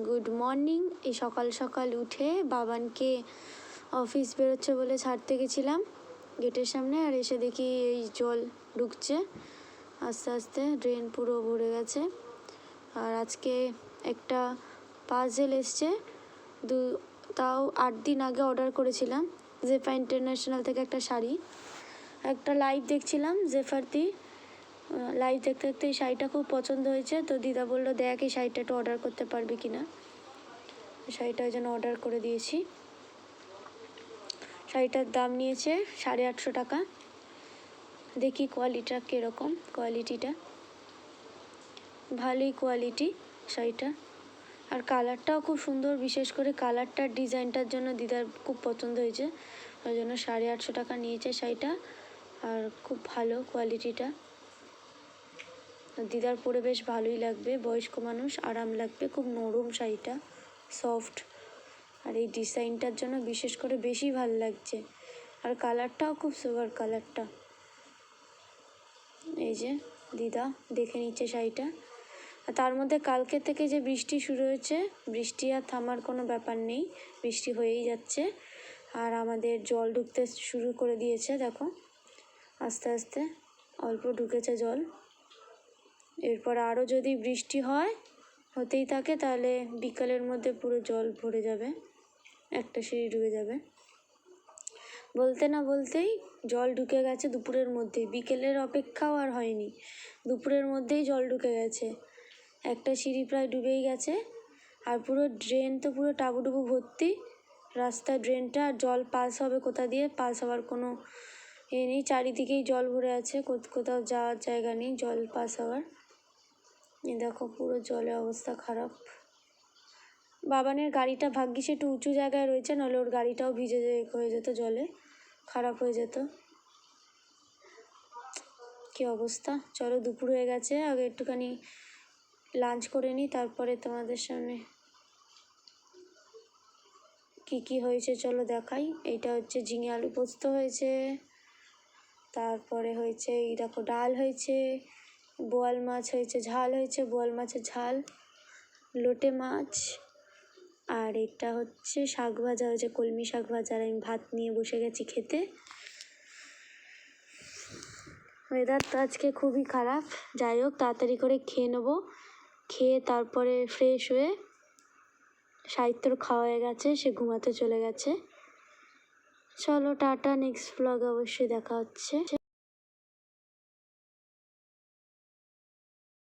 Good morning. এই সকাল সকাল উঠে বাবানকে অফিস বেরোচ্ছে বলে ছাড়তে গেছিলাম গেটের সামনে, আর এসে দেখি এই জল ঢুকছে আস্তে আস্তে, ড্রেন পুরো ভরে গেছে। আর আজকে একটা পার্সেল এসছে, তাও 8 দিন আগে অর্ডার করেছিলাম জেফা ইন্টারন্যাশনাল থেকে একটা শাড়ি। একটা লাইভ দেখছিলাম জেফারতি, লাইভ দেখতে দেখতে এই শাড়িটা খুব পছন্দ হয়েছে, তো দিদা বললো দেখ এই শাড়িটা একটু অর্ডার করতে পারবি কি না। শাড়িটা ওই জন্য অর্ডার করে দিয়েছি। শাড়িটার দাম নিয়েছে 850 টাকা। দেখি কোয়ালিটিটা কীরকম। কোয়ালিটিটা ভালোই কোয়ালিটি শাড়িটা, আর কালারটাও খুব সুন্দর, বিশেষ করে কালারটার ডিজাইনটার জন্য দিদার খুব পছন্দ হয়েছে, ওই জন্য 850 টাকা নিয়েছে শাড়িটা। আর খুব ভালো কোয়ালিটিটা, দিদার পরে বেশ ভালোই লাগবে, বয়স্ক মানুষ আরাম লাগবে, খুব নরম শাড়িটা, সফট। আর এই ডিজাইনটার জন্য বিশেষ করে বেশি ভালো লাগছে, আর কালারটাও খুব সুপার কালারটা। এই যে দিদা দেখে নিচ্ছে শাড়িটা। আর তার মধ্যে কালকে থেকে যে বৃষ্টি শুরু হয়েছে, বৃষ্টি আর থামার কোনো ব্যাপার নেই, বৃষ্টি হয়েই যাচ্ছে। আর আমাদের জল ঢুকতে শুরু করে দিয়েছে, দেখো আস্তে আস্তে অল্প ঢুকেছে জল। এরপর আরও যদি বৃষ্টি হতেই থাকে তাহলে বিকালের মধ্যে পুরো জল ভরে যাবে, একটা সিঁড়ি ডুবে যাবে। বলতে না বলতেই জল ঢুকে গেছে দুপুরের মধ্যেই, বিকেলের অপেক্ষাও আর হয়নি, দুপুরের মধ্যেই জল ঢুকে গেছে, একটা সিঁড়ি প্রায় ডুবেই গেছে। আর পুরো ড্রেন তো পুরো টাবুডুবু ভর্তি, রাস্তায় ড্রেনটা, জল পাস হবে কোথা দিয়ে, পাস হওয়ার কোনো এ নেই, চারিদিকেই জল ভরে আছে, কোথাও যাওয়ার জায়গা নেই জল পাস হওয়ার। দেখো পুরো জলের অবস্থা খারাপ। বাবানের গাড়িটা ভাগ্যিস একটু উঁচু জায়গায় রয়েছে, নাহলে ওর গাড়িটাও ভিজে হয়ে যেত, জলে খারাপ হয়ে যেত। কি অবস্থা। চলো দুপুর হয়ে গেছে, আগে একটুখানি লাঞ্চ করে নিই, তারপরে তোমাদের সামনে কি হয়েছে চলো দেখাই। এইটা হচ্ছে ঝিঙে আলু পোস্ত হয়েছে, তারপরে হয়েছে এই দেখো ডাল হয়েছে, বোয়াল মাছ হয়েছে, ঝাল হয়েছে, বোয়াল মাছের ঝাল, লোটে মাছ, আর এটা হচ্ছে শাক ভাজা হয়েছে, কলমি শাক ভাজা। আর আমি ভাত নিয়ে বসে গেছি খেতে। ওয়েদার তো আজকে খুবই খারাপ, যাই হোক তাড়াতাড়ি করে খেয়ে নেবো, খেয়ে তারপরে ফ্রেশ হয়ে, সাহিত্যর খাওয়া হয়ে গেছে, সে ঘুমাতে চলে গেছে। চলো টাটা, নেক্সট ব্লগে অবশ্যই দেখা হচ্ছে।